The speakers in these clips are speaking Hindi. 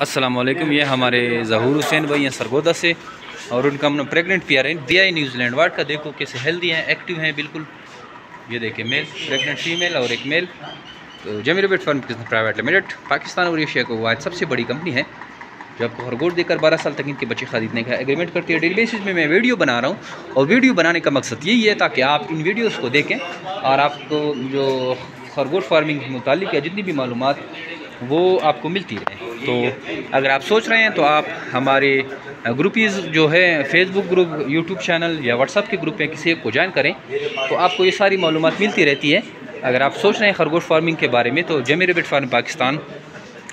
अस्सलाम वालेकुम। ये हमारे ज़हूर हुसैन भाई हैं सरगोदा से, और उनका हमने प्रेग्नेंट पेयर है दिया है न्यूजीलैंड वार्ड का। देखो कैसे हेल्दी हैं, एक्टिव हैं बिल्कुल। ये देखिए मेल, प्रेग्नेंट फीमेल और एक मेल। तो जमीर बेट फार्म प्राइवेट लिमिटेड पाकिस्तान और एशिया को आज सबसे बड़ी कंपनी है जो आपको खरगोश देकर 12 साल तक इनके बच्चे खरीदने का एग्रीमेंट करती है। डेली बेसिस में मैं वीडियो बना रहा हूँ, और वीडियो बनाने का मकसद यही है ताकि आप इन वीडियोस को देखें और आपको जो खरगोश फार्मिंग के मुतालिक है जितनी भी मालूमात वो आपको मिलती रहे। तो अगर आप सोच रहे हैं तो आप हमारे ग्रुपीज़ जो है फेसबुक ग्रुप, यूट्यूब चैनल या व्हाट्सअप के ग्रुप में किसी एक को ज्वाइन करें तो आपको ये सारी मालूमात मिलती रहती है। अगर आप सोच रहे हैं खरगोश फार्मिंग के बारे में तो जमीर बेट फार्म पाकिस्तान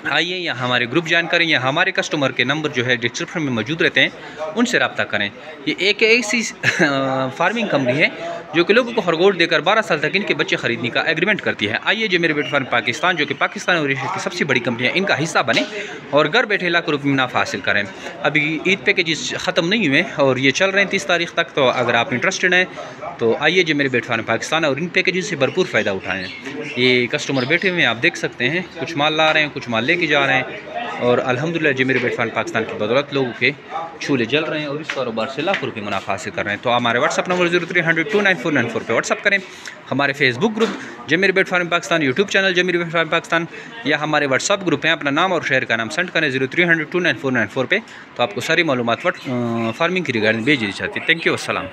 आइए, या हमारे ग्रुप ज्वाइन करें, या हमारे कस्टमर के नंबर जो है डिस्क्रिप्शन में मौजूद रहते हैं, उनसे रब्ता करें। ये एक ऐसी फार्मिंग कंपनी है जो कि लोगों को खरगोश देकर 12 साल तक इनके बच्चे खरीदने का एग्रीमेंट करती है। आइए जमीर बेट फार्म पाकिस्तान, जो कि पाकिस्तान और एशिया की सबसे बड़ी कंपनी है, इनका हिस्सा बने और घर बैठे लाखों रुपये मुनाफा हासिल करें। अभी ईद पैकेजेस ख़त्म नहीं हुए और ये चल रहे हैं 30 तारीख तक। तो अगर आप इंटरेस्टेड हैं तो आइए जमीर बेट फार्म पाकिस्तान और इन पैकेजेस से भरपूर फ़ायदा उठाएँ। ये कस्टमर बैठे हुए हैं, आप देख सकते हैं, कुछ माल ला रहे हैं, कुछ माल लेके जा रहे हैं, और अल्हम्दुलिल्लाह जमीर बेट फार्म पाकिस्तान की बदौलत लोगों के चूल्हे जल रहे हैं और इस कारोबार से लाखों रुपये मुनाफा हासिल कर रहे हैं। तो हमारे व्हाट्सअप नंबर 0300294494 पर व्हाट्सअप करें, हमारे फेसबुक ग्रुप जमीर बेट फार्म पाकिस्तान, यूट्यूब चैनल जमीर बेट फार्म पाकिस्तान, या हमारे व्हाट्सअप ग्रुप हैं, अपना नाम और शहर का नाम सेंड करें 0300294494 पे, तो आपको सारी मालूमात फार्मिंग की रिगार्डिंग भेज दी जाती है। थैंक यू, अस्सलाम।